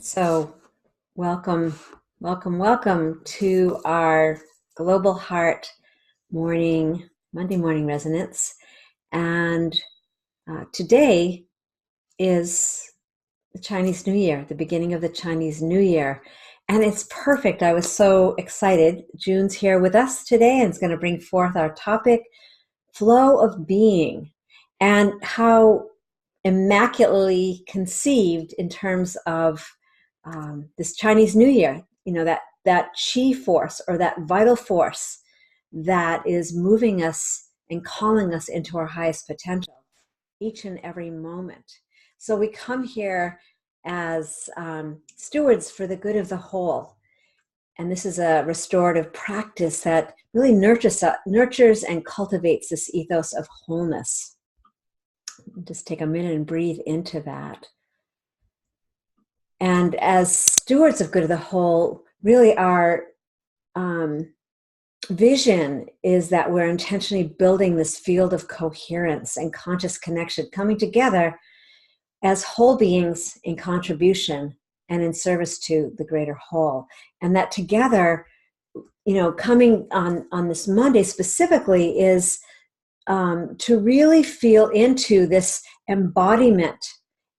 So, welcome, welcome to our Global Heart Monday morning resonance. And today is the Chinese New Year, the beginning of the Chinese New Year. And it's perfect. I was so excited. June's here with us today and is going to bring forth our topic, flow of being, and how immaculately conceived in terms of this Chinese New Year, that chi force or that vital force that is moving us and calling us into our highest potential each and every moment. So we come here as stewards for the good of the whole. And this is a restorative practice that really nurtures and cultivates this ethos of wholeness. Just take a minute and breathe into that. And as stewards of good of the whole, really our vision is that we're intentionally building this field of coherence and conscious connection, coming together as whole beings in contribution and in service to the greater whole. And that together, coming on this Monday specifically is to really feel into this embodiment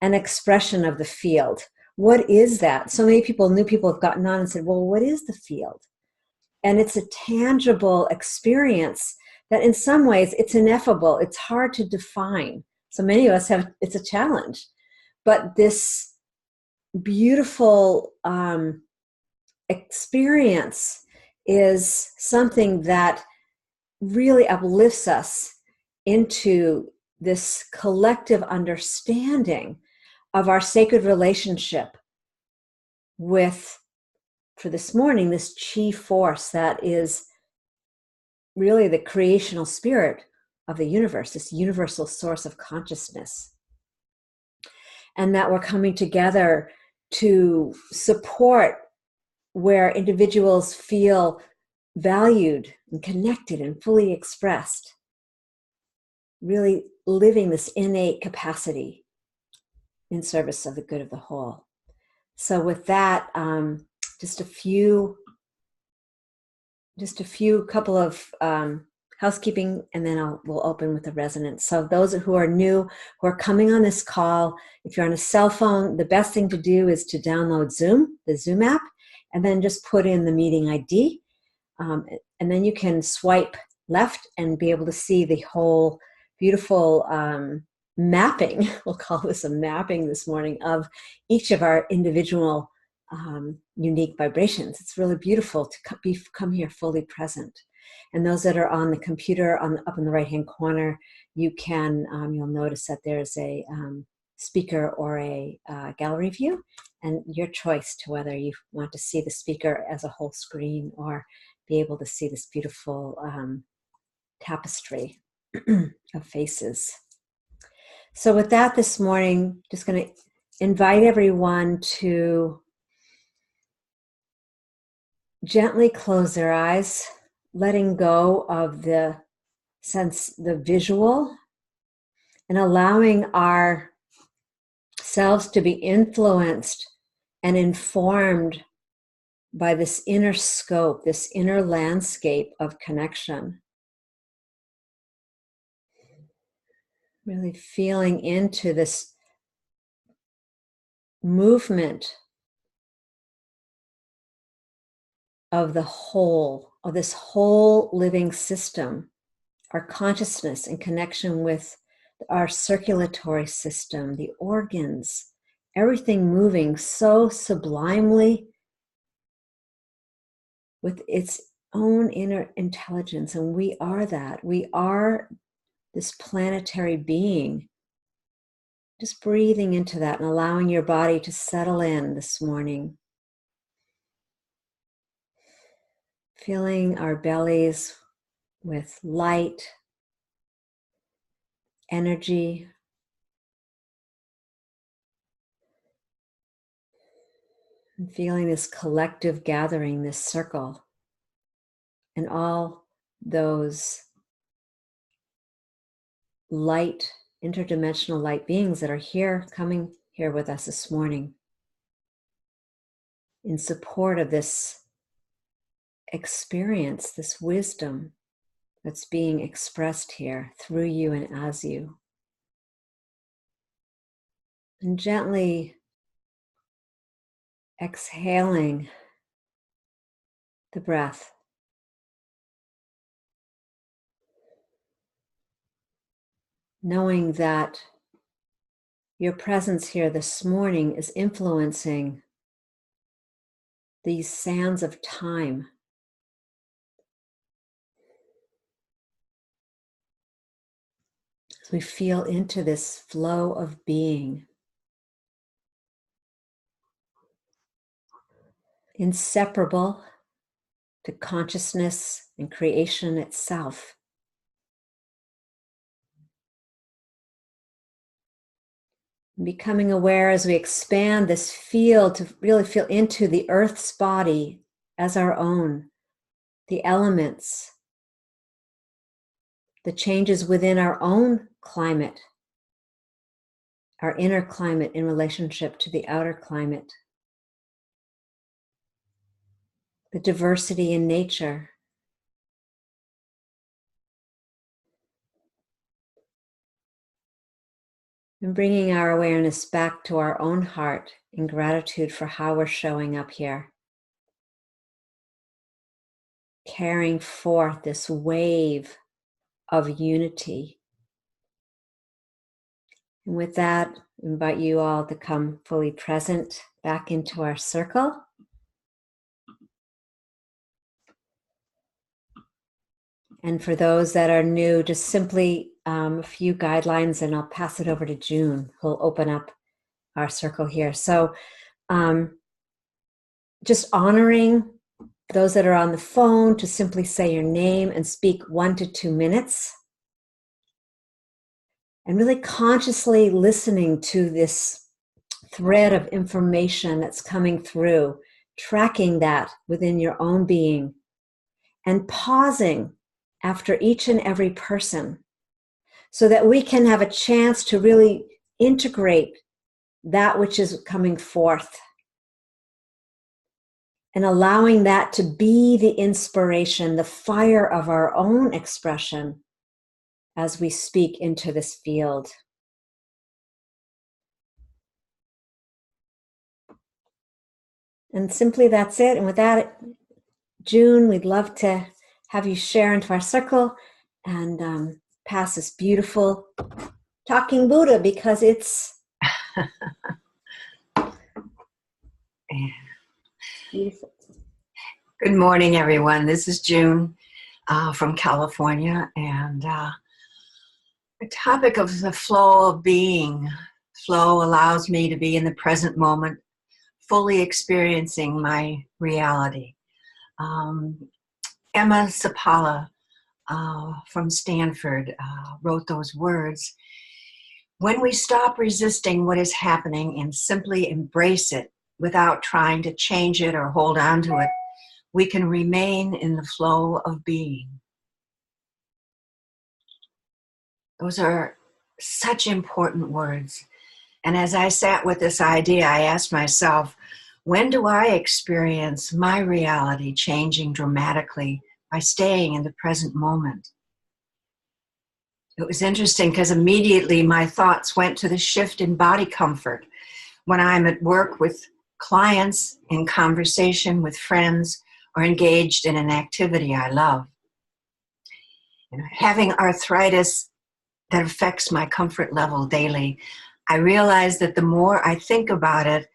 and expression of the field. What is that? So many new people have gotten on and said, well, what is the field? And it's a tangible experience that in some ways it's ineffable. It's hard to define. So many of us it's a challenge. But this beautiful experience is something that really uplifts us into this collective understanding of our sacred relationship with, for this morning, this chi force that is really the creational spirit of the universe, this universal source of consciousness. And that we're coming together to support where individuals feel valued and connected and fully expressed, really living this innate capacity in service of the good of the whole. So with that, just a few couple of housekeeping, and then we'll open with the resonance. So those who are new, who are coming on this call, if you're on a cell phone, the best thing to do is to download Zoom, the Zoom app, and then just put in the meeting ID. And then you can swipe left and be able to see the whole beautiful mapping, we'll call this a mapping this morning, of each of our individual unique vibrations. It's really beautiful to come here fully present. And those that are on the computer up in the right-hand corner, you can, you'll notice that there's a speaker or a gallery view, and your choice to whether you want to see the speaker as a whole screen or be able to see this beautiful tapestry of faces. So with that this morning, just going to invite everyone to gently close their eyes, letting go of the visual, and allowing ourselves to be influenced and informed by this inner scope, this inner landscape of connection. Really feeling into this movement of the whole, of this whole living system, our consciousness in connection with our circulatory system, the organs, everything moving so sublimely with its own inner intelligence. And we are that. We are this planetary being. Just breathing into that and allowing your body to settle in this morning. Filling our bellies with light, energy, and feeling this collective gathering, this circle, and all those light, interdimensional light beings that are here, coming here with us this morning. in support of this experience, this wisdom that's being expressed here through you and as you. And gently exhaling the breath. Knowing that your presence here this morning is influencing these sands of time. As we feel into this flow of being, inseparable to consciousness and creation itself. Becoming aware as we expand this field to really feel into the earth's body as our own, the elements, the changes within our own climate, our inner climate in relationship to the outer climate, the diversity in nature. And bringing our awareness back to our own heart in gratitude for how we're showing up here. Carrying forth this wave of unity. And with that, I invite you all to come fully present back into our circle. And for those that are new, just simply a few guidelines, and I'll pass it over to June, who'll open up our circle here. So just honoring those that are on the phone to simply say your name and speak 1 to 2 minutes. And really consciously listening to this thread of information that's coming through, tracking that within your own being, and pausing after each and every person so that we can have a chance to really integrate that which is coming forth and allowing that to be the inspiration, the fire of our own expression as we speak into this field. And simply that's it. And with that, June, we'd love to have you share into our circle and pass this beautiful talking Buddha, because it's beautiful. Good morning, everyone. This is June from California, and the topic of the flow of being. Flow allows me to be in the present moment, fully experiencing my reality. Emma Seppala from Stanford wrote those words. When we stop resisting what is happening and simply embrace it without trying to change it or hold on to it, we can remain in the flow of being. Those are such important words. And as I sat with this idea, I asked myself, when do I experience my reality changing dramatically by staying in the present moment? It was interesting because immediately my thoughts went to the shift in body comfort when I'm at work with clients, in conversation with friends, or engaged in an activity I love. Having arthritis that affects my comfort level daily, I realize that the more I think about it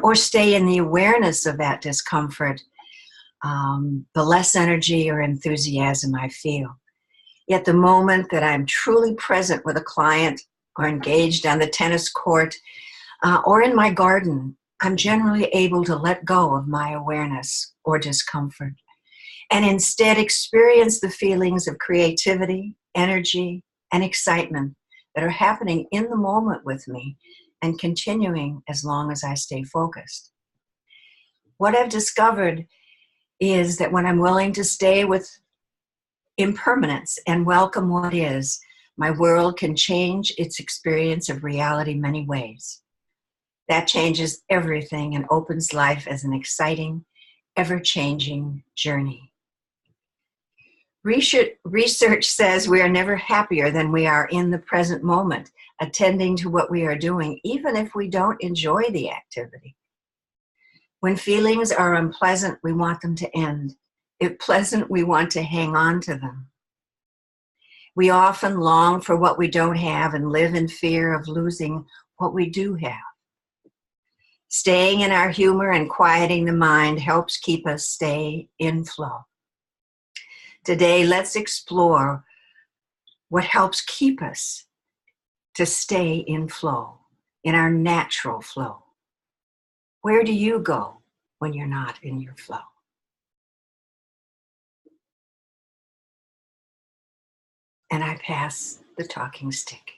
or stay in the awareness of that discomfort, the less energy or enthusiasm I feel. Yet the moment that I'm truly present with a client or engaged on the tennis court or in my garden, I'm generally able to let go of my awareness or discomfort and instead experience the feelings of creativity, energy, and excitement that are happening in the moment with me and continuing as long as I stay focused. What I've discovered is that when I'm willing to stay with impermanence and welcome what is, my world can change its experience of reality many ways. That changes everything and opens life as an exciting, ever-changing journey. Research says we are never happier than we are in the present moment, attending to what we are doing, even if we don't enjoy the activity. When feelings are unpleasant, we want them to end. If pleasant, we want to hang on to them. We often long for what we don't have and live in fear of losing what we do have. Staying in our humor and quieting the mind helps keep us stay in flow. Today, let's explore what helps keep us to stay in flow, in our natural flow. Where do you go when you're not in your flow? And I pass the talking stick.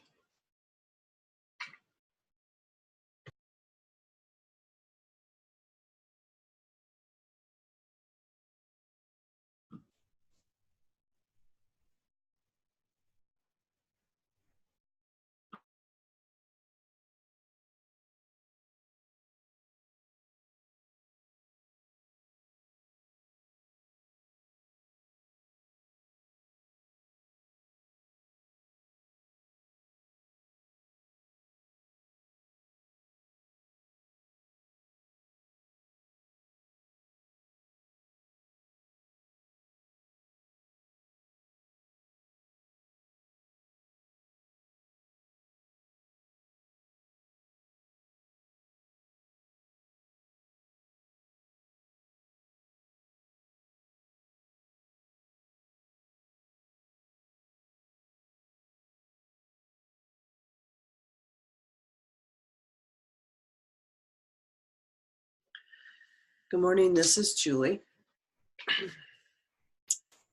Good morning, this is Julie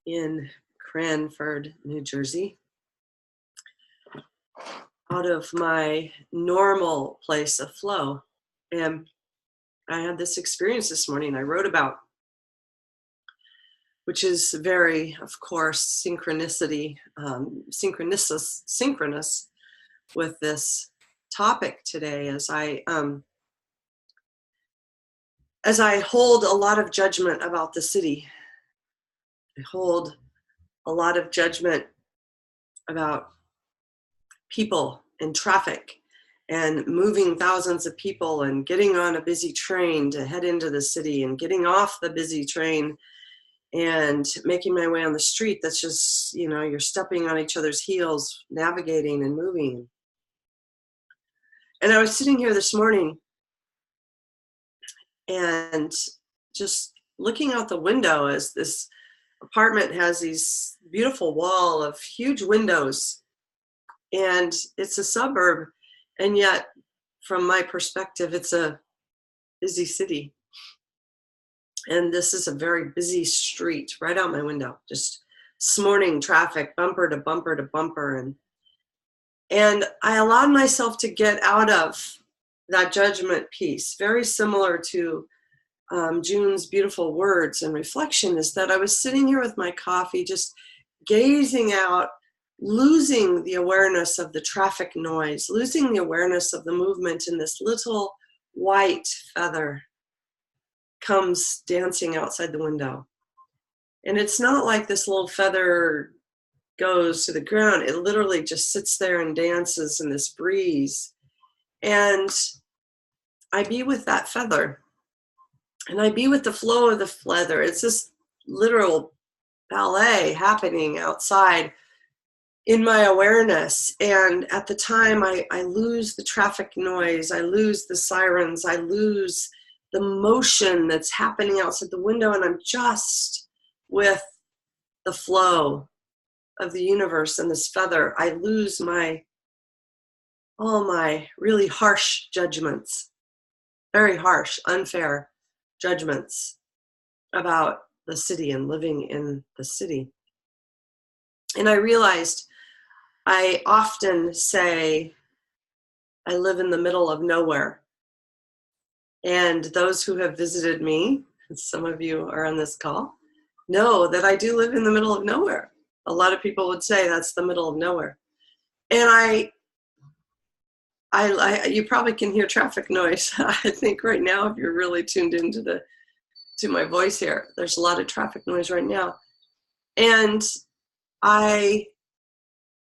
in Cranford, New Jersey. Out of my normal place of flow. And I had this experience this morning I wrote about, which is very, of course, synchronous with this topic today as I hold a lot of judgment about the city. I hold a lot of judgment about people and traffic and moving thousands of people and getting on a busy train to head into the city and getting off the busy train and making my way on the street. That's just, you're stepping on each other's heels, navigating and moving. And I was sitting here this morning and just looking out the window as this apartment has these beautiful wall of huge windows. And it's a suburb, and yet, from my perspective, it's a busy city. And this is a very busy street right out my window, just this morning traffic, bumper to bumper to bumper. And I allowed myself to get out of that judgment piece, very similar to June's beautiful words and reflection, is that I was sitting here with my coffee, just gazing out, losing the awareness of the traffic noise, losing the awareness of the movement, and this little white feather comes dancing outside the window. And it's not like this little feather goes to the ground. It literally just sits there and dances in this breeze. And I be with that feather. And I be with the flow of the feather. It's this literal ballet happening outside in my awareness. And at the time, I lose the traffic noise, I lose the sirens, I lose the motion that's happening outside the window, and I'm just with the flow of the universe and this feather. I lose all my really harsh judgments, very harsh, unfair judgments about the city and living in the city. And I realized I often say I live in the middle of nowhere. And those who have visited me, some of you are on this call, know that I do live in the middle of nowhere. A lot of people would say that's the middle of nowhere. And I you probably can hear traffic noise. I think right now, if you're really tuned into to my voice here, there's a lot of traffic noise right now. And I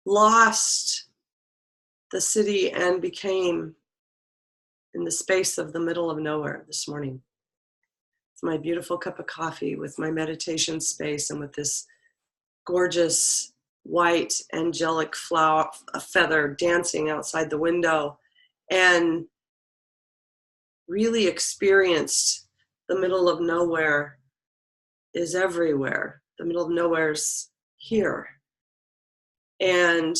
lost the city and became in the space of the middle of nowhere this morning. With my beautiful cup of coffee, with my meditation space, and with this gorgeous white angelic flower, a feather dancing outside the window, and really experienced the middle of nowhere is everywhere. The middle of nowhere's here. And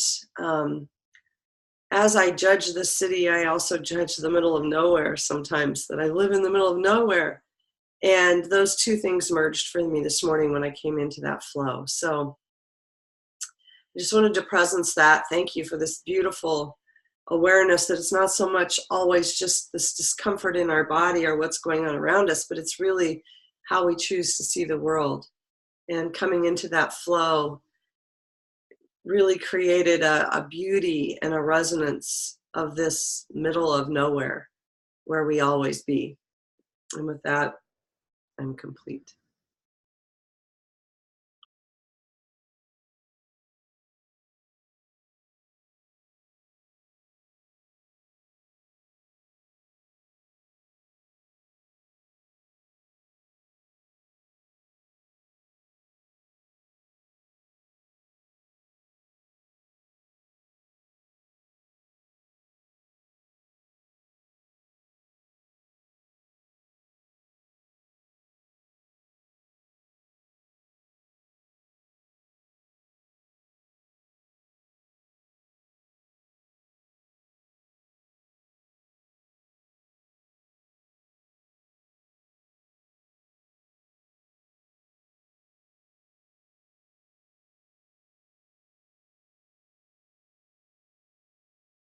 as I judge the city, I also judge the middle of nowhere sometimes, that I live in the middle of nowhere. And those two things merged for me this morning when I came into that flow. So I just wanted to presence that. Thank you for this beautiful awareness that it's not so much always just this discomfort in our body or what's going on around us, but it's really how we choose to see the world. And coming into that flow really created a beauty and a resonance of this middle of nowhere where we always be. And with that, I'm complete.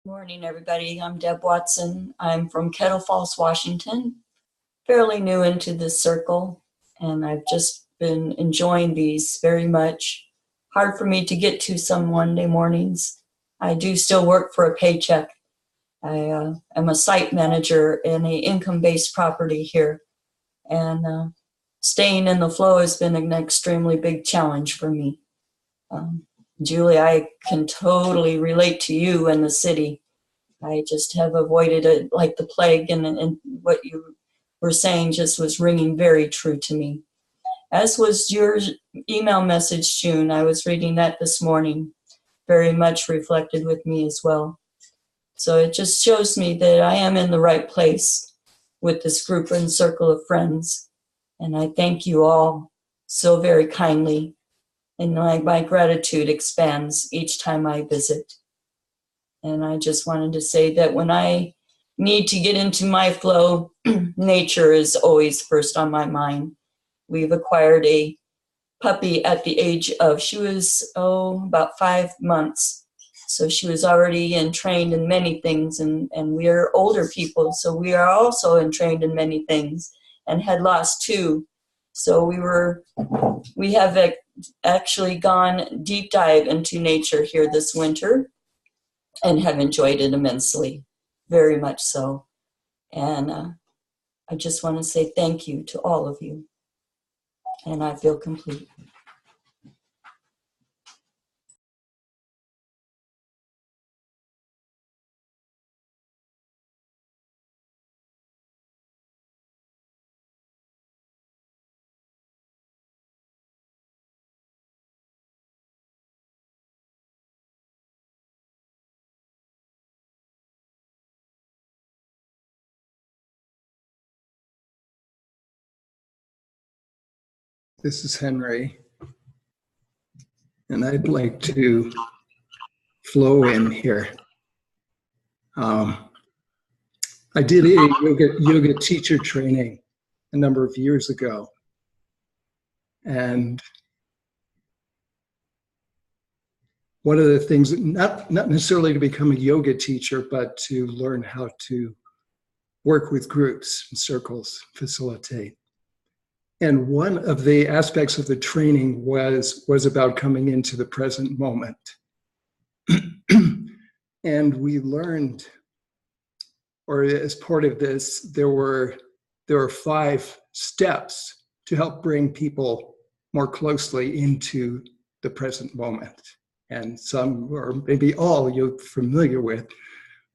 Morning, everybody. I'm Deb Watson. I'm from Kettle Falls, Washington. Fairly new into this circle, and I've just been enjoying these very much. Hard for me to get to some Monday mornings. I do still work for a paycheck. I am a site manager in a income-based property here, and staying in the flow has been an extremely big challenge for me. Julie, I can totally relate to you and the city. I just have avoided it like the plague, and what you were saying just was ringing very true to me. As was your email message, June. I was reading that this morning. Very much reflected with me as well. So it just shows me that I am in the right place with this group and circle of friends. And I thank you all so very kindly. And my gratitude expands each time I visit. And I just wanted to say that when I need to get into my flow, nature is always first on my mind. We've acquired a puppy at the age of, she was, about 5 months. So she was already trained in many things, and we're older people, so we are also trained in many things, and had lost 2. So we have actually gone deep dive into nature here this winter and have enjoyed it immensely, very much so. And I just want to say thank you to all of you. And I feel complete. This is Henry, and I'd like to flow in here. I did a yoga teacher training a number of years ago, and one of the things, not necessarily to become a yoga teacher, but to learn how to work with groups and circles, facilitate. And one of the aspects of the training was about coming into the present moment. And we learned or as part of this, there were 5 steps to help bring people more closely into the present moment. And some, or maybe all, you're familiar with,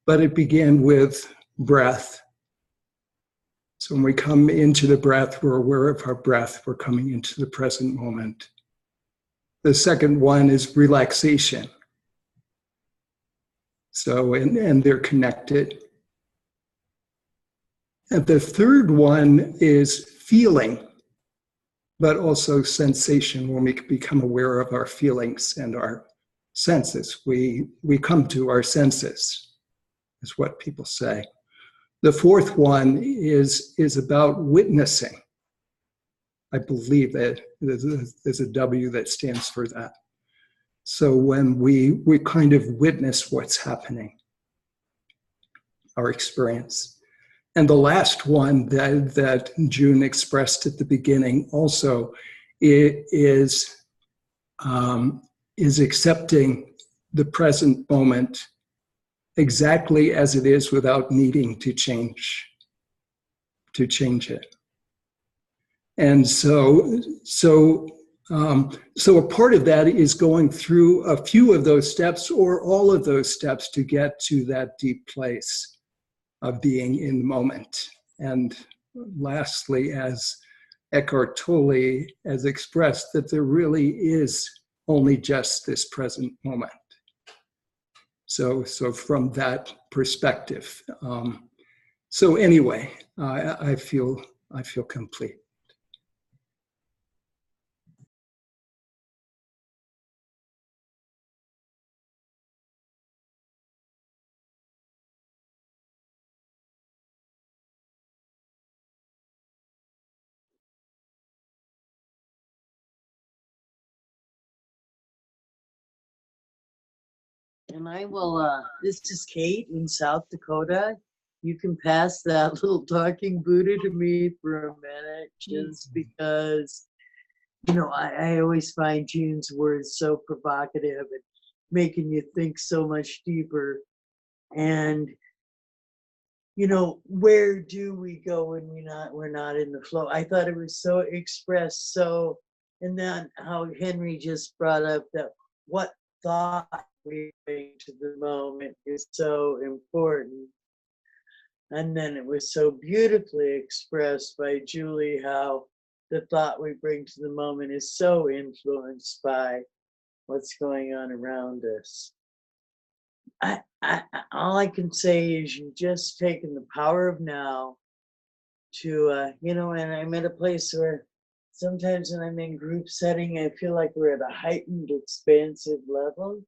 but it began with breath. So when we come into the breath, we're aware of our breath, we're coming into the present moment. The second one is relaxation. So, and they're connected. And the third one is feeling, but also sensation. When we become aware of our feelings and our senses, we come to our senses, is what people say. The fourth one is about witnessing. I believe that there's a W that stands for that. So when we kind of witness what's happening, our experience. And the last one that June expressed at the beginning also is accepting the present moment exactly as it is without needing to change it. And so a part of that is going through a few of those steps or all of those steps to get to that deep place of being in the moment. And lastly, as Eckhart Tolle has expressed, that there really is only just this present moment. So from that perspective. So anyway, I feel complete. And I will, this is Kate in South Dakota. You can pass that little talking Buddha to me for a minute, just because, you know, I always find June's words so provocative and making you think so much deeper. And, you know, where do we go when we're not in the flow? I thought it was so expressed. So, and then how Henry just brought up that what thought we bring to the moment is so important. And then it was so beautifully expressed by Julie how the thought we bring to the moment is so influenced by what's going on around us. All I can say is you just taken the power of now to, you know, and I'm at a place where sometimes when I'm in group setting, I feel like we're at a heightened, expansive level.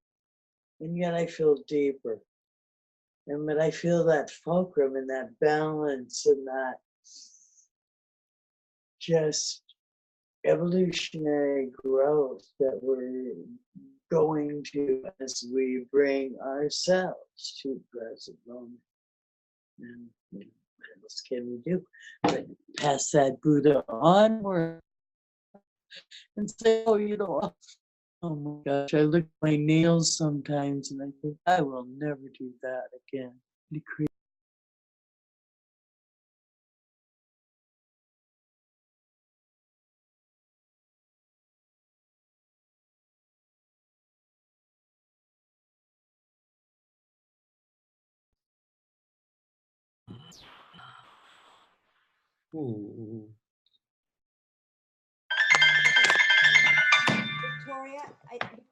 And yet I feel deeper. And but I feel that fulcrum and that balance and that just evolutionary growth that we're going to as we bring ourselves to the present moment. And you know, what else can we do but pass that Buddha onward and say, oh, you know, oh my gosh, I look at my nails sometimes and I think I will never do that again.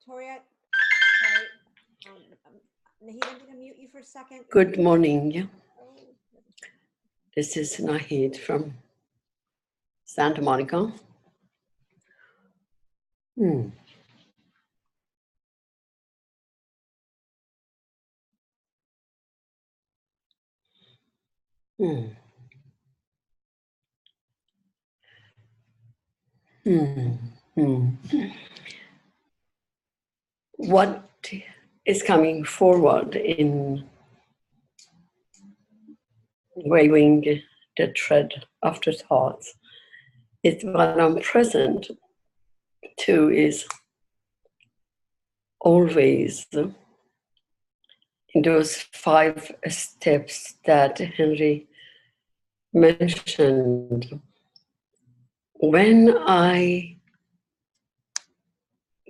Victoria, sorry. Nahid, I'm going to mute you for a second. Good morning. This is Nahid from Santa Monica. What is coming forward in waving the thread of the thoughts is what I'm present to is always in those 5 steps that Henry mentioned, when I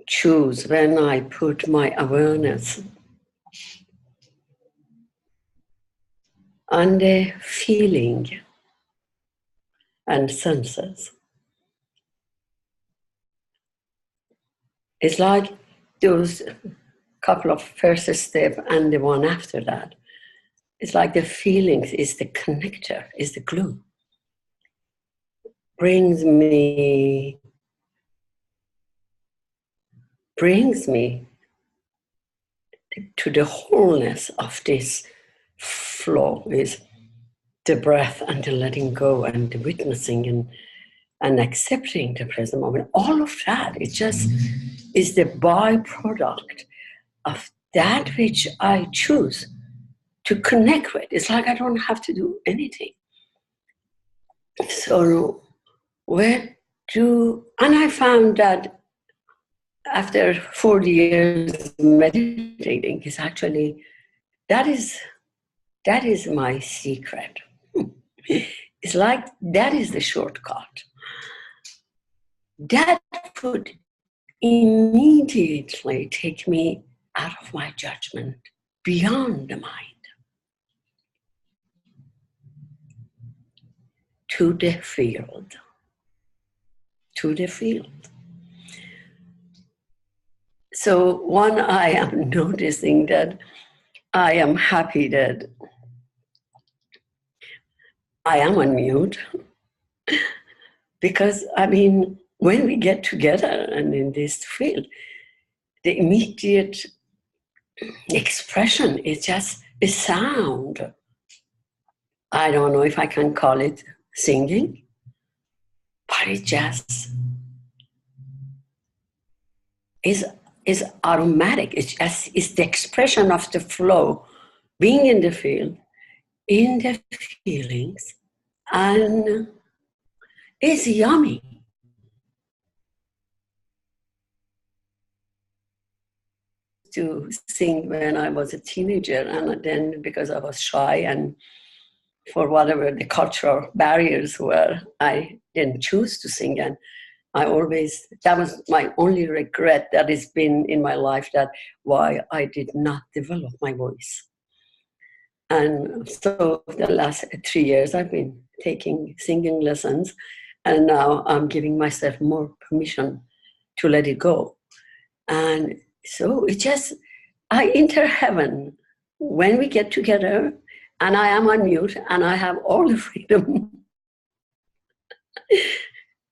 choose, when I put my awareness on the feeling and senses, it's like those couple of first step and the one after that. It's like the feelings is the connector, is the glue. Brings me to the wholeness of this flow, is the breath and the letting go and the witnessing and accepting the present moment. All of that, it just is the byproduct of that which I choose to connect with. It's like I don't have to do anything. So and I found that after 40 years meditating, is actually, that is my secret. It's like that is the shortcut. That would immediately take me out of my judgment, beyond the mind, to the field. So one, I am noticing that I am happy that I am on mute, because I mean, when we get together and in this field, the immediate expression is just a sound. I don't know if I can call it singing, but it just is automatic. It's the expression of the flow, being in the field, in the feelings, and it's yummy. To sing when I was a teenager, and then because I was shy and for whatever the cultural barriers were, I didn't choose to sing. And that was my only regret that has been in my life, that why I did not develop my voice. And so the last 3 years I've been taking singing lessons, and now I'm giving myself more permission to let it go. And so I enter heaven when we get together, and I am on mute, and I have all the freedom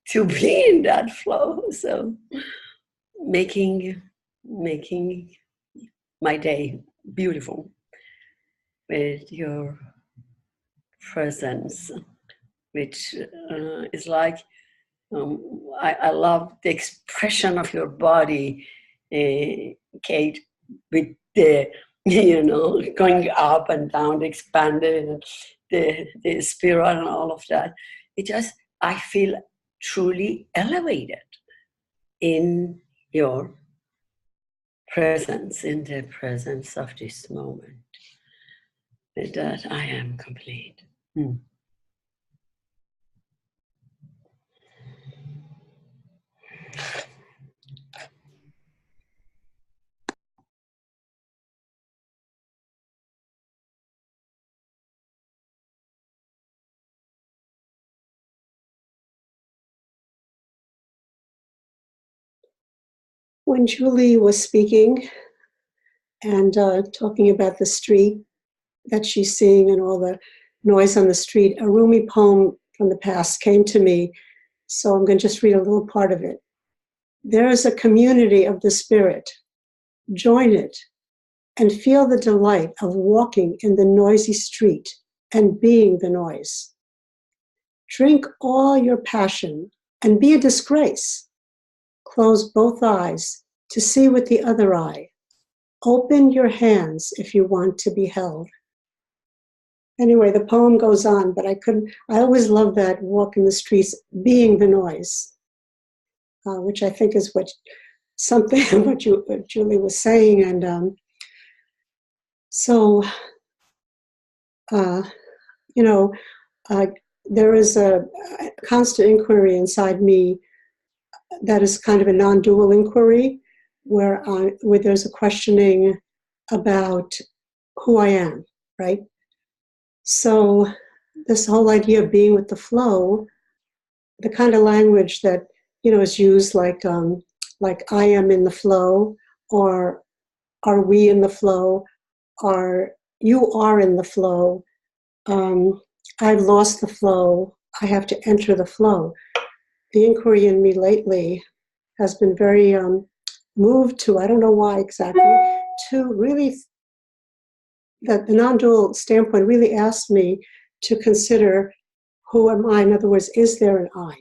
to be in that flow. So making my day beautiful with your presence, which is like, I love the expression of your body, Kate, with the, going up and down, expanded, the spiral and all of that. I feel truly elevated in your presence, in the presence of this moment. With that, I am complete. When Julie was speaking and talking about the street that she's seeing and all the noise on the street, a Rumi poem from the past came to me, so I'm going to just read a little part of it. There is a community of the spirit. Join it and feel the delight of walking in the noisy street and being the noise. Drink all your passion and be a disgrace. Close both eyes to see with the other eye. Open your hands if you want to be held. Anyway, the poem goes on, but I always love that walk in the streets, being the noise, which I think is what Julie was saying. And So, uh, you know, there is a constant inquiry inside me that is kind of a non-dual inquiry, where there's a questioning about who I am, right? So this whole idea of being with the flow, the kind of language that is used, like I am in the flow, or are we in the flow, or you are in the flow. I've lost the flow. I have to enter the flow. The inquiry in me lately has been very moved to, I don't know why exactly, to really, that the non-dual standpoint really asked me to consider, who am I? In other words, is there an I?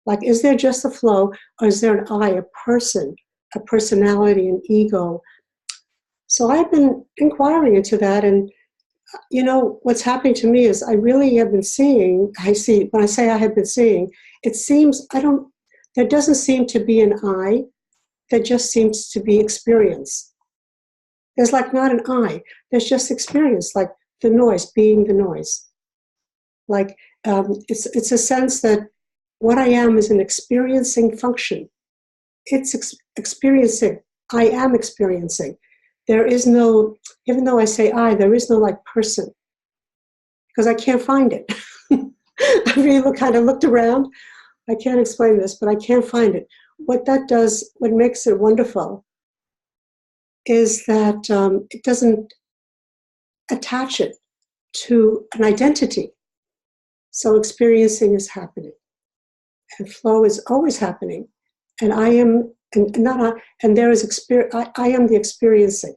Like, is there just a flow, or is there an I, a person, a personality, an ego? So I've been inquiring into that, and what's happening to me is I really have been seeing, when I say I have been seeing, it seems, there doesn't seem to be an I, there just seems to be experience. There's like not an I, there's just experience, like the noise being the noise. Like it's a sense that what I am is an experiencing function. It's experiencing, I am experiencing. There is no, even though I say I, there is no like person, because I can't find it. I really kind of looked around. I can't explain this, but I can't find it. What that does, what makes it wonderful, is that it doesn't attach it to an identity. So experiencing is happening, and flow is always happening, and I am, and not I, and there is experience. I am the experiencing,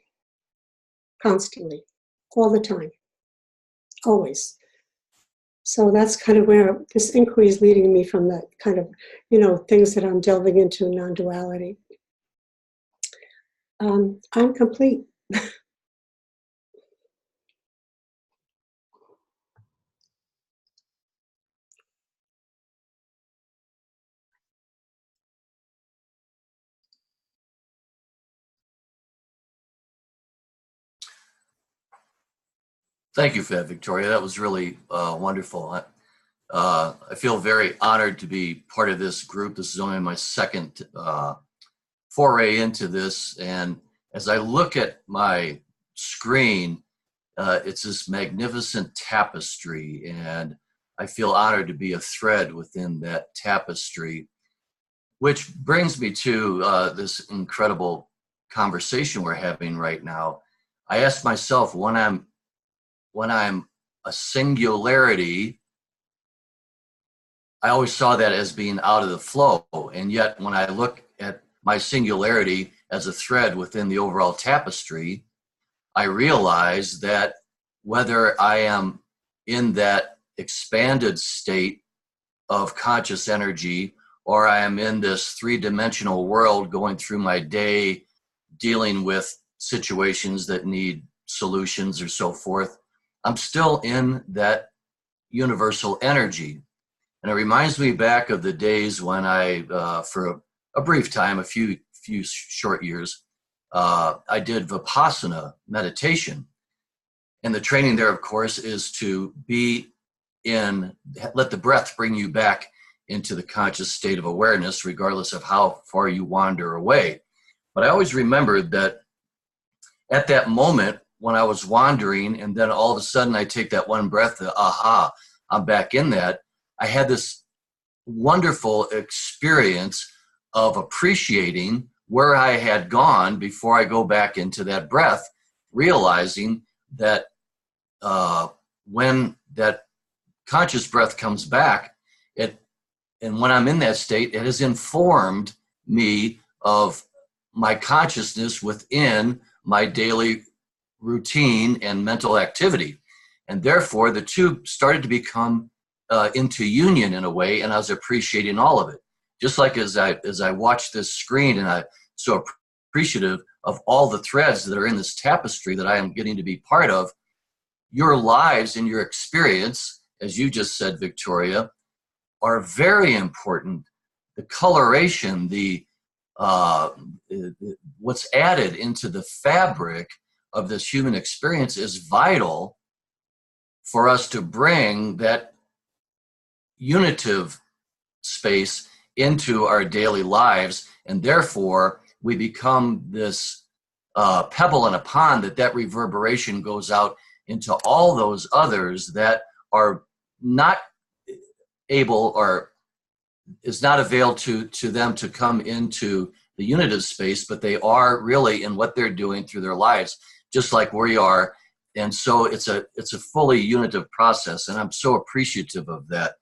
constantly, all the time, always. So that's kind of where this inquiry is leading me, from that kind of, things that I'm delving into, non-duality. I'm complete. Thank you for that, Victoria. That was really wonderful. I feel very honored to be part of this group. This is only my second foray into this. And as I look at my screen, it's this magnificent tapestry. And I feel honored to be a thread within that tapestry, which brings me to this incredible conversation we're having right now. I ask myself, when I'm a singularity, I always saw that as being out of the flow. And yet when I look at my singularity as a thread within the overall tapestry, I realize that whether I am in that expanded state of conscious energy, or I am in this three-dimensional world going through my day, dealing with situations that need solutions or so forth, I'm still in that universal energy. And it reminds me back of the days when I, for a brief time, a few short years, I did Vipassana meditation. And the training there, of course, is to let the breath bring you back into the conscious state of awareness, regardless of how far you wander away. But I always remembered that at that moment, when I was wandering, and then all of a sudden I take that one breath, aha, I'm back in that, I had this wonderful experience of appreciating where I had gone before I go back into that breath, realizing that when that conscious breath comes back, and when I'm in that state, it has informed me of my consciousness within my daily routine and mental activity. And therefore, the two started to become into union in a way, and I was appreciating all of it. Just like as I watched this screen, and I'm so appreciative of all the threads that are in this tapestry that I am getting to be part of, your lives and your experience, as you just said, Victoria, are very important. The coloration, what's added into the fabric of this human experience is vital for us to bring that unitive space into our daily lives, and therefore we become this pebble in a pond that reverberation goes out into all those others that are not able or is not available to them to come into the unitive space, but they are really in what they're doing through their lives, just like we are. And so it's a fully unitive process, and I'm so appreciative of that.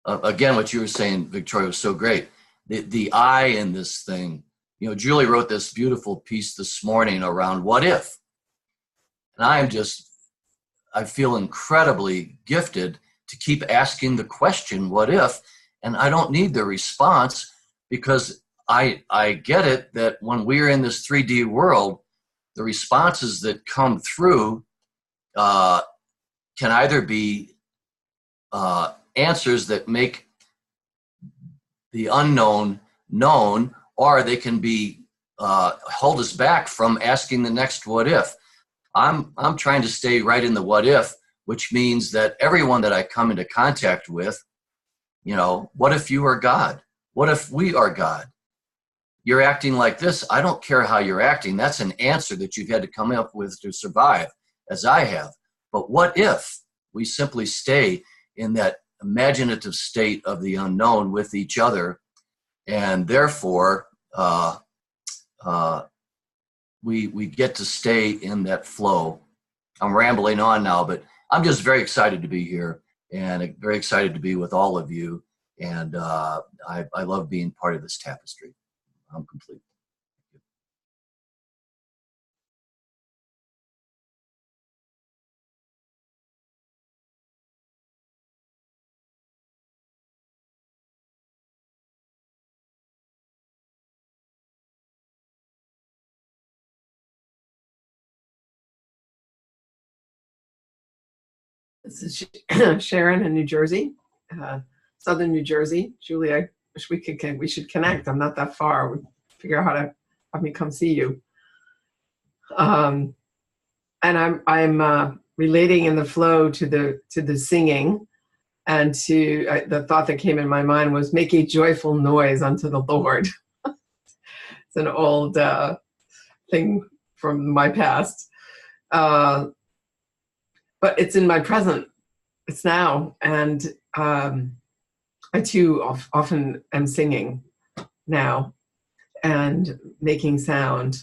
Again, what you were saying, Victoria, was so great. The I in this thing, Julie wrote this beautiful piece this morning around what if. And I feel incredibly gifted to keep asking the question, what if? And I don't need the response, because I get it that when we're in this 3D world, the responses that come through can either be answers that make the unknown known, or they can be hold us back from asking the next what if. I'm trying to stay right in the what if, which means that everyone that I come into contact with, what if you are God? What if we are God? You're acting like this. I don't care how you're acting. That's an answer that you've had to come up with to survive, as I have. But what if we simply stay in that imaginative state of the unknown with each other, and therefore we get to stay in that flow. I'm rambling on now, but I'm just very excited to be here, and very excited to be with all of you. And I love being part of this tapestry. I'm complete. This is Sharon in New Jersey, Southern New Jersey. Julie, I wish we should connect. I'm not that far. We figure out how to have me come see you. And I'm relating in the flow to the singing, and to the thought that came in my mind was make a joyful noise unto the Lord. It's an old thing from my past. But it's in my present. It's now. And I too often am singing now and making sound.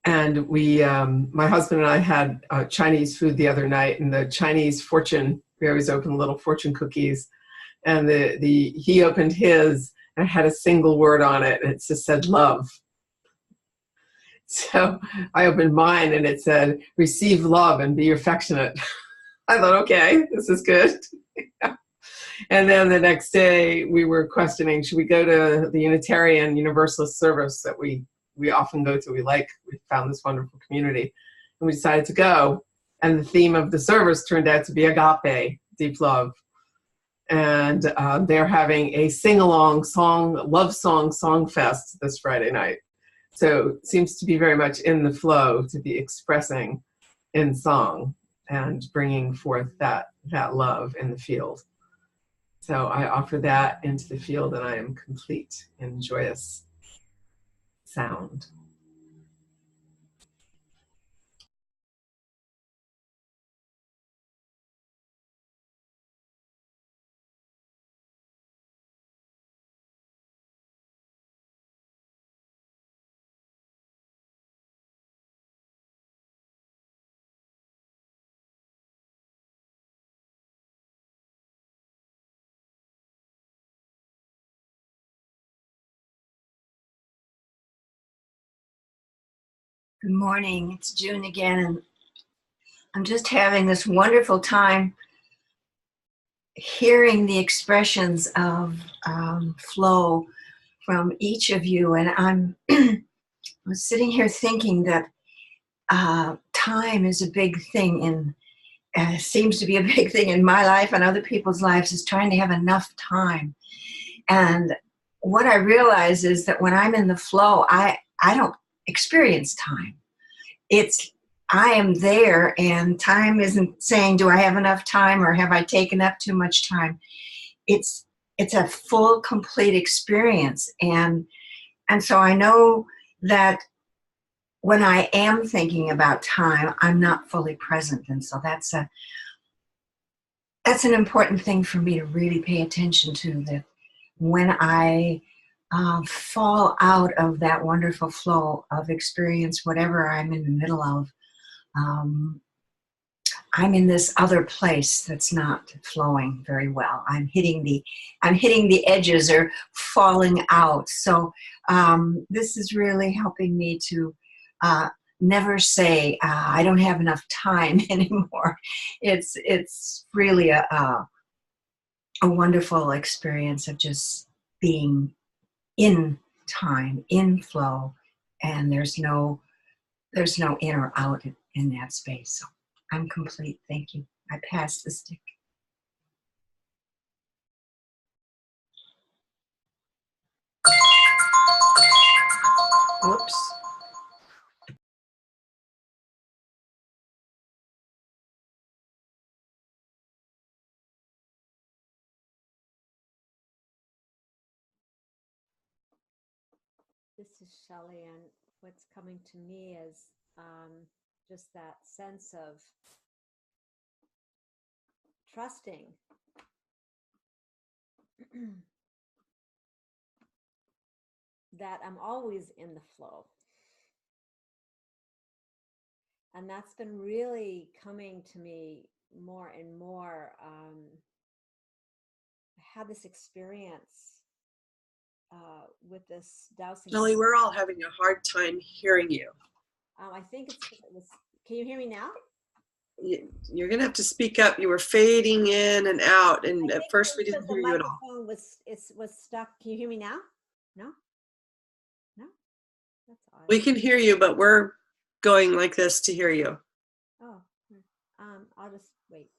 And my husband and I had Chinese food the other night, and the Chinese fortune, we always open little fortune cookies. And he opened his, and it had a single word on it, and it just said love. So I opened mine, and it said, receive love and be affectionate. I thought, okay, this is good. And then the next day we were questioning, should we go to the Unitarian Universalist service that we often go to? We found this wonderful community, and we decided to go. And the theme of the service turned out to be agape, deep love. And they're having a sing-along love song fest this Friday night. So it seems to be very much in the flow to be expressing in song and bringing forth that love in the field. So I offer that into the field, and I am complete in joyous sound. Good morning, it's June again, and I'm just having this wonderful time hearing the expressions of flow from each of you. And I'm sitting here thinking that time is a big thing seems to be a big thing in my life and other people's lives, is trying to have enough time. And what I realize is that when I'm in the flow, I don't experience time. I am there, and time isn't saying, do I have enough time or have I taken up too much time? It's a full, complete experience. And so I know that when I am thinking about time, I'm not fully present. And so that's an important thing for me to really pay attention to, that when I fall out of that wonderful flow of experience, whatever I'm in the middle of, I'm in this other place that's not flowing very well. I'm hitting the edges or falling out. So this is really helping me to never say I don't have enough time anymore. It's really a wonderful experience of just being in time, in flow, and there's no in or out in that space. So I'm complete. Thank you. I pass the stick. Whoops. This is Shelley, and what's coming to me is just that sense of trusting that I'm always in the flow. And that's been really coming to me more and more. I had this experience with this dowsing. Shelley, we're all having a hard time hearing you. I think it was. Can you hear me now? You're gonna have to speak up. You were fading in and out, and at first we didn't hear you at all. The microphone was stuck. Can you hear me now? No. That's odd. We can hear you, but we're going like this to hear you. Oh, I'll just wait.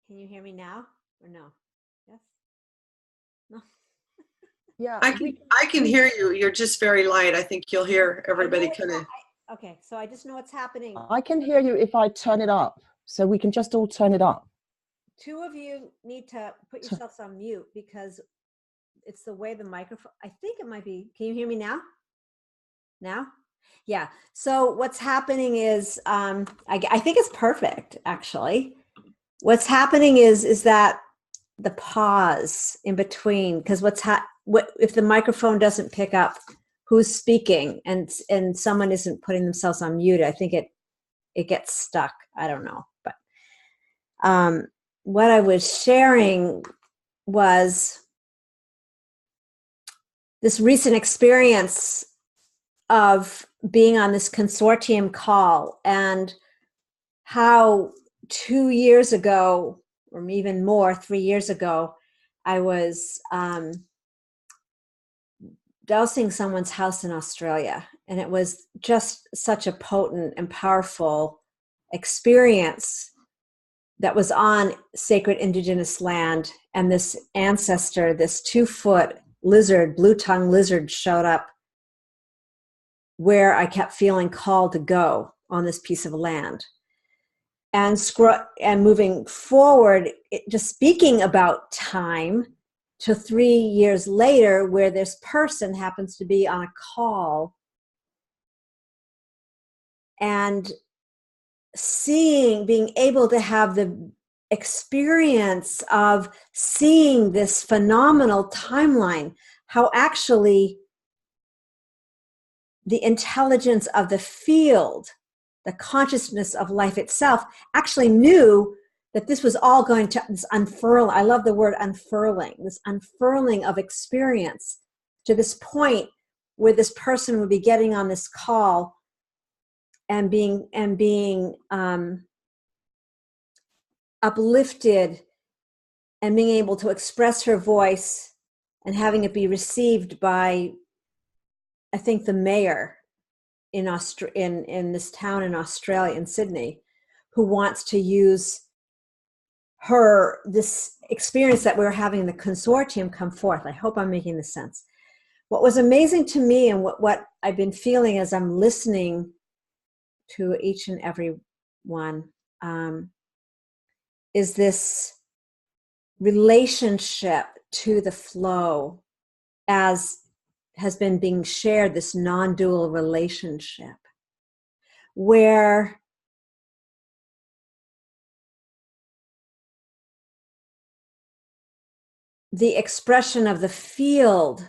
Can you hear me now or no? Yes? No? Yeah, I can hear you. You're just very light. I think you'll hear everybody kind of. Okay, so I just know what's happening. I can hear you if I turn it up. So we can just all turn it up. Two of you need to put yourselves on mute because it's the way the microphone, I think it might be, can you hear me now? Now? Yeah. So what's happening is, I think it's perfect, actually. What's happening is that the pause in between, because what if the microphone doesn't pick up who's speaking and someone isn't putting themselves on mute, I think it gets stuck. I don't know. But what I was sharing was this recent experience of being on this consortium call and how 2 years ago, or even more, 3 years ago, I was dousing someone's house in Australia. And it was just such a potent and powerful experience that was on sacred indigenous land. And this ancestor, this 2-foot lizard, blue-tongued lizard, showed up where I kept feeling called to go on this piece of land. And moving forward, just speaking about time to 3 years later, where this person happens to be on a call and being able to have the experience of seeing this phenomenal timeline, how actually the intelligence of the field, the consciousness of life itself, actually knew that this was all going to this unfurl. I love the word unfurling, this unfurling of experience to this point where this person would be getting on this call and being uplifted and being able to express her voice and having it be received by, I think, the mayor in this town in Australia, in Sydney, who wants to use this experience that we're having in the consortium come forth. I hope I'm making this sense. What was amazing to me, and what I've been feeling as I'm listening to each and every one, is this relationship to the flow as has been being shared, this non-dual relationship, where the expression of the field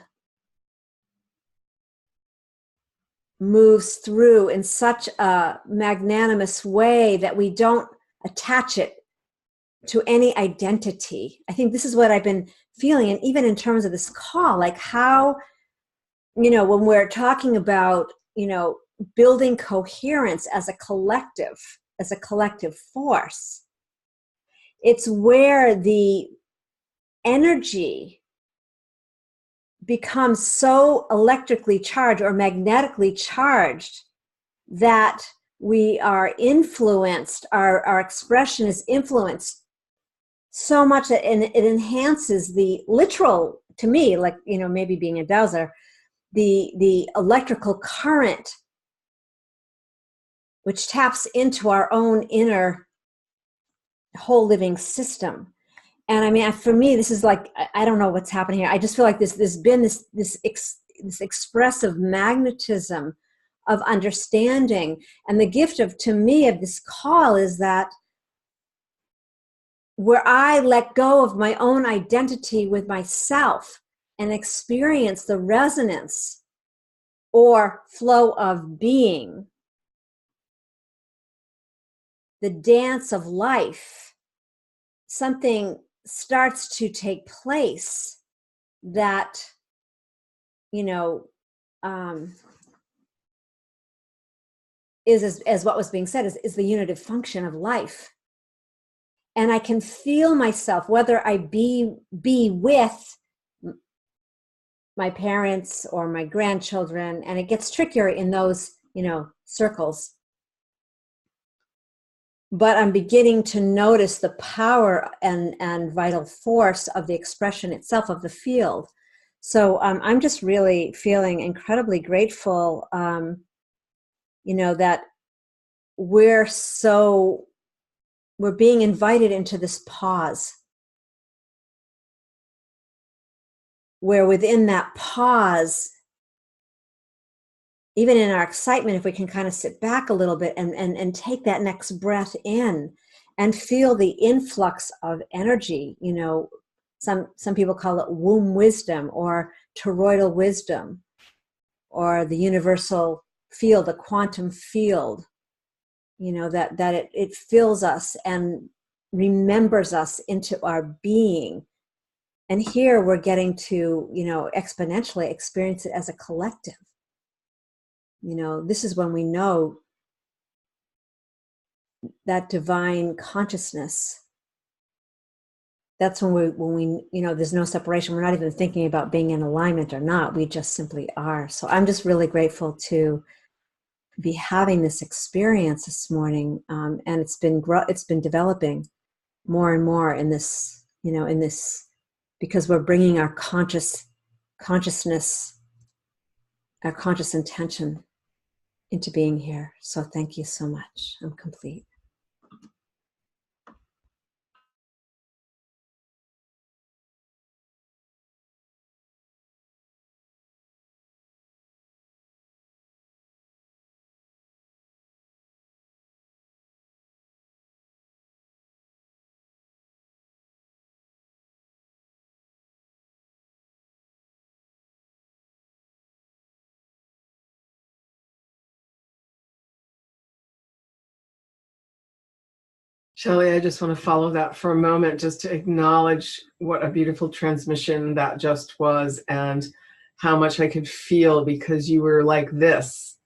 moves through in such a magnanimous way that we don't attach it to any identity. I think this is what I've been feeling, and even in terms of this call, like how, when we're talking about, building coherence as a collective force, it's where the energy becomes so electrically charged or magnetically charged that we are influenced, our expression is influenced so much that it enhances the literal, to me, like, maybe being a dowser, the electrical current, which taps into our own inner whole living system. And I mean, for me, this is like, I don't know what's happening here. I just feel like there's been this expressive magnetism of understanding. And the gift to me of this call is that where I let go of my own identity with myself and experience the resonance or flow of being, the dance of life, something starts to take place that, is, as what was being said, is the unitive function of life. And I can feel myself, whether I be with my parents or my grandchildren, and it gets trickier in those, circles. But I'm beginning to notice the power and vital force of the expression itself of the field. So I'm just really feeling incredibly grateful, that we're being invited into this pause, where within that pause, even in our excitement, if we can kind of sit back a little bit and take that next breath in and feel the influx of energy, some people call it womb wisdom or toroidal wisdom, or the universal field, the quantum field, that it fills us and remembers us into our being. And here we're getting to, exponentially experience it as a collective. This is when we know that divine consciousness. That's when we there's no separation. We're not even thinking about being in alignment or not. We just simply are. So I'm just really grateful to be having this experience this morning, and it's been developing more and more in this, because we're bringing our consciousness, our conscious intention into being here. So thank you so much. I'm complete. Shelley, I just want to follow that for a moment, just to acknowledge what a beautiful transmission that just was, and how much I could feel because you were like this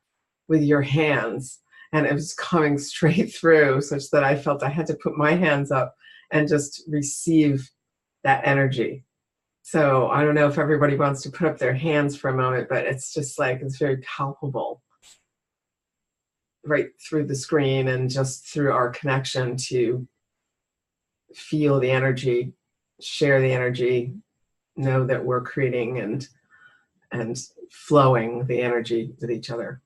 with your hands, and it was coming straight through, such that I felt I had to put my hands up and just receive that energy. So I don't know if everybody wants to put up their hands for a moment, but it's just like, it's very palpable right through the screen and just through our connection to feel the energy, share the energy, know that we're creating and flowing the energy with each other.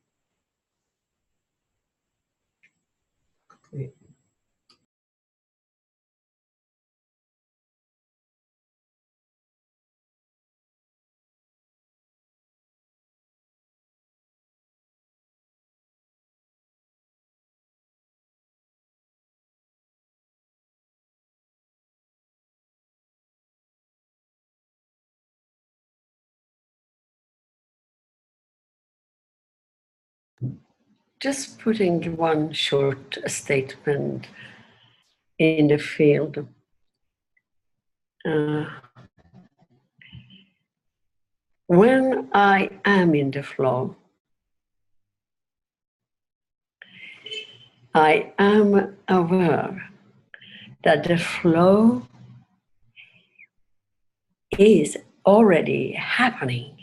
Just putting one short statement in the field. When I am in the flow, I am aware that the flow is already happening.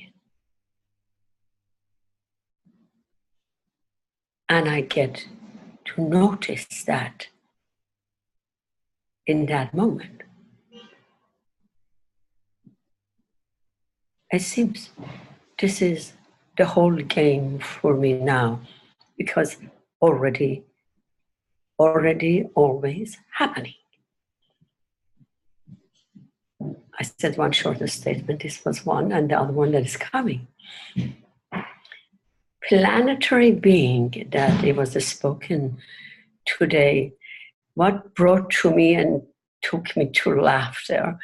And I get to notice that in that moment. It seems this is the whole game for me now, because already, always happening. I said one shorter statement, this was one, and the other one that is coming. Planetary being that it was spoken today, what brought to me and took me to laughter.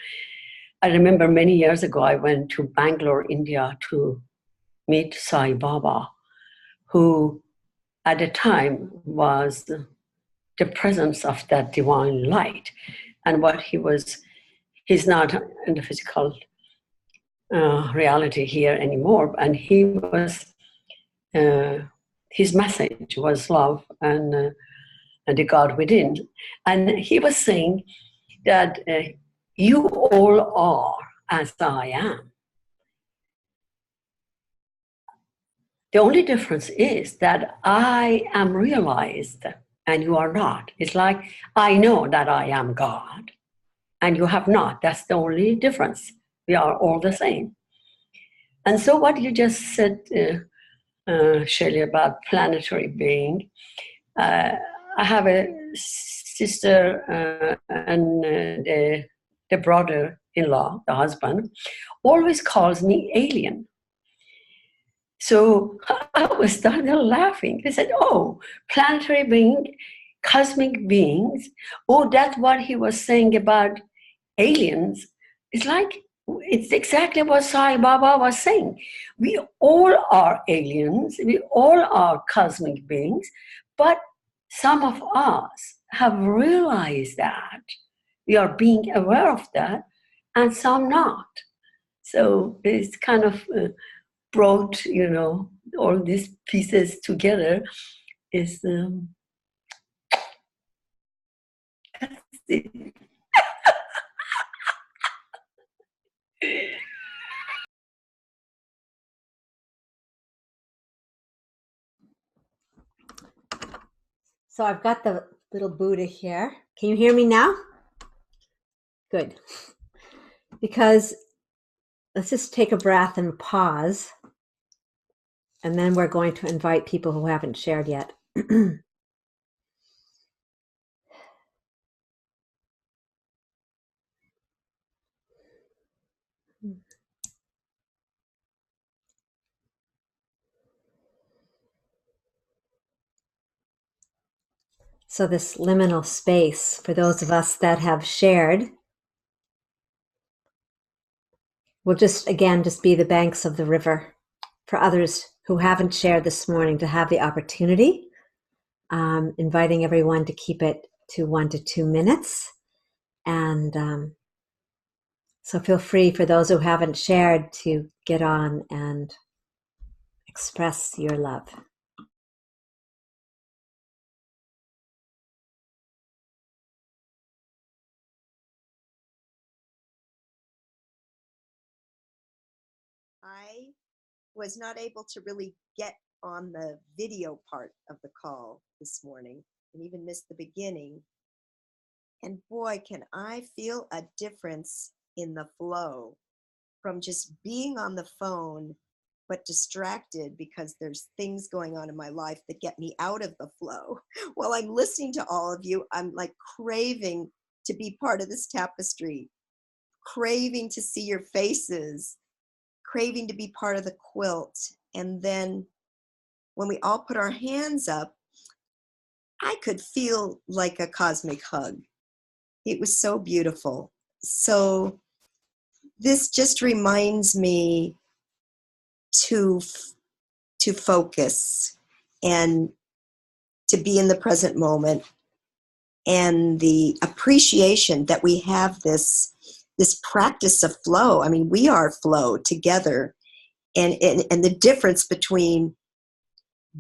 I remember many years ago, I went to Bangalore, India to meet Sai Baba, who at the time was the presence of that divine light. And what he was, he's not in the physical reality here anymore. And he was, his message was love and the God within. And he was saying that you all are as I am. The only difference is that I am realized and you are not. It's like, I know that I am God and you have not. That's the only difference. We are all the same. And so what you just said, Shelley, about planetary being, I have a sister and the brother-in-law, the husband, always calls me alien. So I was started laughing. They said, oh, planetary being, cosmic beings. Oh, that's what he was saying about aliens. It's like, it's exactly what Sai Baba was saying. We all are aliens. We all are cosmic beings. But some of us have realized that. We are being aware of that, and some not. So it's kind of brought, you know, all these pieces together is that's it. So I've got the little Buddha here. Can you hear me now? Good. Because let's just take a breath and pause. And then we're going to invite people who haven't shared yet. So this liminal space, for those of us that have shared, will just, again, just be the banks of the river for others who haven't shared this morning to have the opportunity, inviting everyone to keep it to 1 to 2 minutes. And So feel free, for those who haven't shared, to get on and express your love. I was not able to really get on the video part of the call this morning and even missed the beginning. And boy, can I feel a difference in the flow from just being on the phone, but distracted because there's things going on in my life that get me out of the flow. While I'm listening to all of you, I'm like craving to be part of this tapestry, craving to see your faces, craving to be part of the quilt. And then when we all put our hands up, I could feel like a cosmic hug. It was so beautiful. So this just reminds me to focus and to be in the present moment, and the appreciation that we have this practice of flow. I mean, we are flow together, and the difference between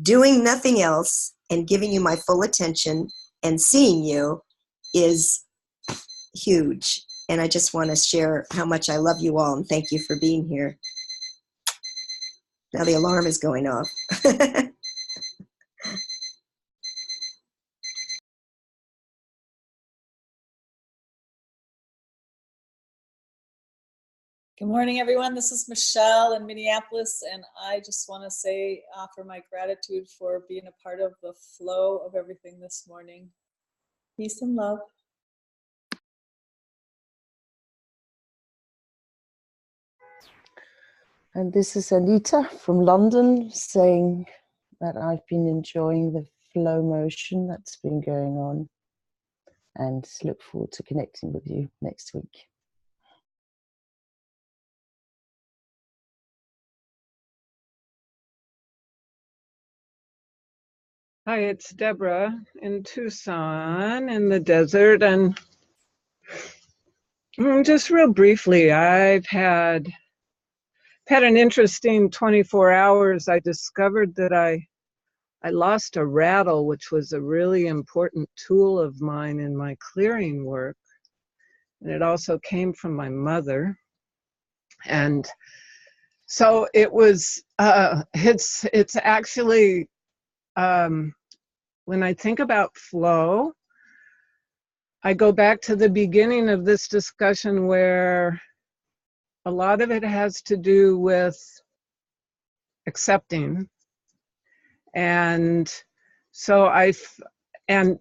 doing nothing else and giving you my full attention and seeing you is huge. And I just want to share how much I love you all and thank you for being here. Now the alarm is going off. Good morning, everyone. This is Michelle in Minneapolis, and I just want to offer my gratitude for being a part of the flow of everything this morning. Peace and love. And this is Anita from London saying that I've been enjoying the flow motion that's been going on and look forward to connecting with you next week. Hi, it's Deborah in Tucson in the desert. And just real briefly, I've had an interesting 24 hours. I discovered that I lost a rattle, which was a really important tool of mine in my clearing work. And it also came from my mother. And so it was, it's actually, when I think about flow, I go back to the beginning of this discussion where a lot of it has to do with accepting. And so and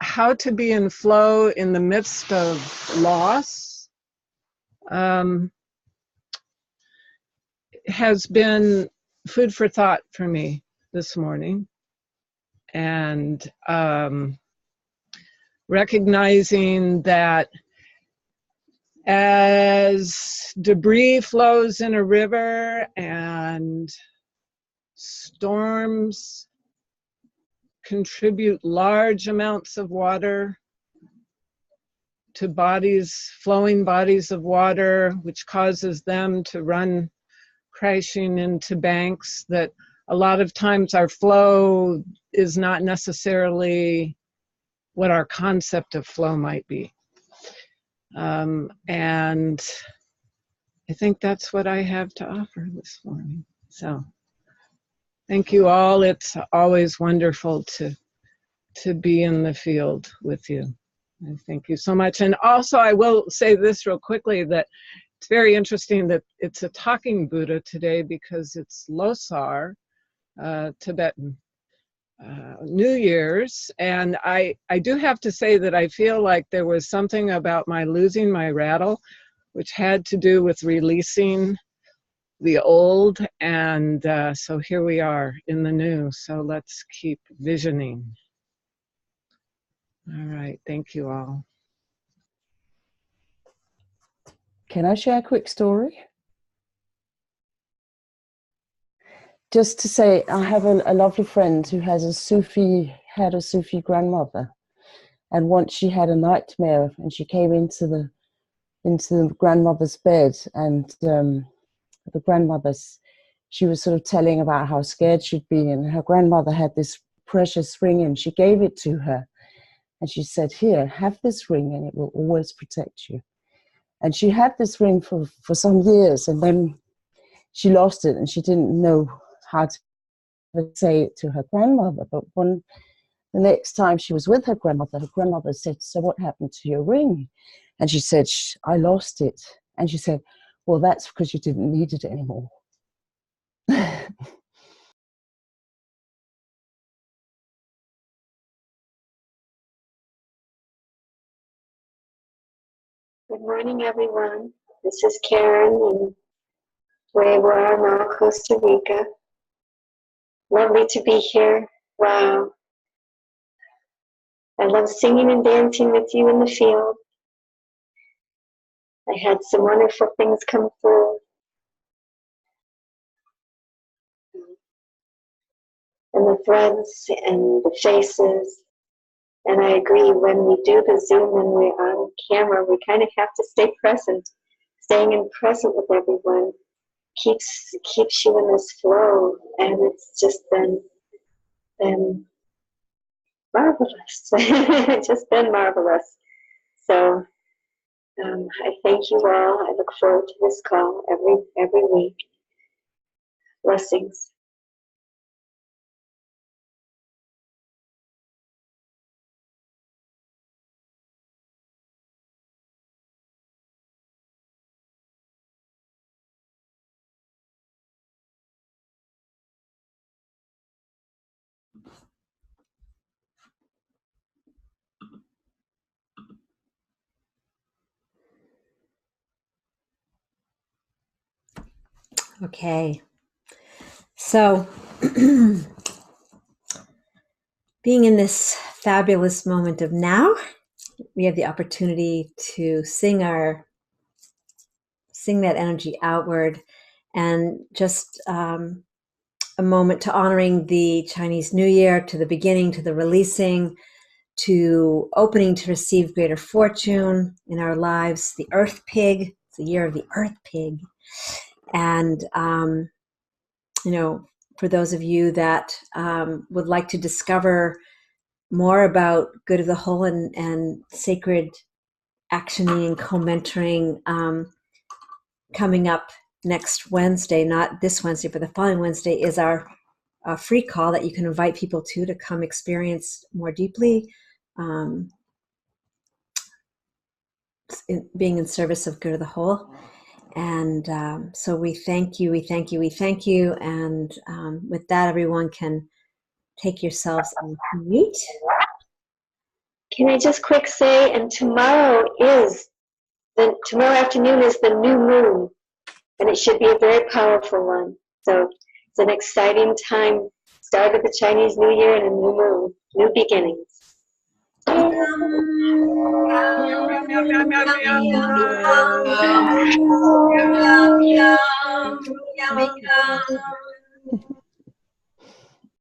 how to be in flow in the midst of loss has been food for thought for me this morning. And recognizing that as debris flows in a river and storms contribute large amounts of water to flowing bodies of water, which causes them to run crashing into banks, that a lot of times our flow is not necessarily what our concept of flow might be. And I think that's what I have to offer this morning. So thank you all. It's always wonderful to be in the field with you. And thank you so much. And also I will say this real quickly, that it's very interesting that it's a talking Buddha today because it's Losar, Tibetan New Year's. And I do have to say that I feel like there was something about my losing my rattle, which had to do with releasing the old. And so here we are in the new. So let's keep visioning. All right. Thank you all. Can I share a quick story? Just to say, I have a lovely friend who had a Sufi grandmother. And once she had a nightmare and she came into the into the grandmother's bed, and the grandmother's, she was sort of telling about how scared she'd been, and her grandmother had this precious ring, and she gave it to her, and she said, "Here, have this ring, and it will always protect you." And she had this ring for some years, and then she lost it, and she didn't know how to say it to her grandmother. But the next time she was with her grandmother said, "So what happened to your ring?" And she said, "I lost it." And she said, "Well, that's because you didn't need it anymore." Good morning, everyone. This is Karen in Huehuana, Costa Rica. Lovely to be here. Wow. I love singing and dancing with you in the field. I had some wonderful things come through. And the threads and the faces. And I agree, when we do the Zoom and we're on camera, we kind of have to stay present. Staying in present with everyone keeps you in this flow, and it's just been marvelous. It's just been marvelous. So I thank you all. I look forward to this call every week. Blessings. Okay. So, being in this fabulous moment of now, we have the opportunity to sing that energy outward, and just a moment to honoring the Chinese New Year, to the beginning, to the releasing, to opening to receive greater fortune in our lives. The Earth Pig, it's the year of the Earth Pig. And, for those of you that would like to discover more about Good of the Whole and sacred actioning and co-mentoring, coming up next Wednesday, not this Wednesday, but the following Wednesday, is our free call that you can invite people to come experience more deeply, being in service of Good of the Whole. And so we thank you. And with that, everyone can take yourselves on mute. Can I just quick say, and tomorrow afternoon is the new moon, and it should be a very powerful one. So it's an exciting time, start of the Chinese New Year and a new moon, new beginnings.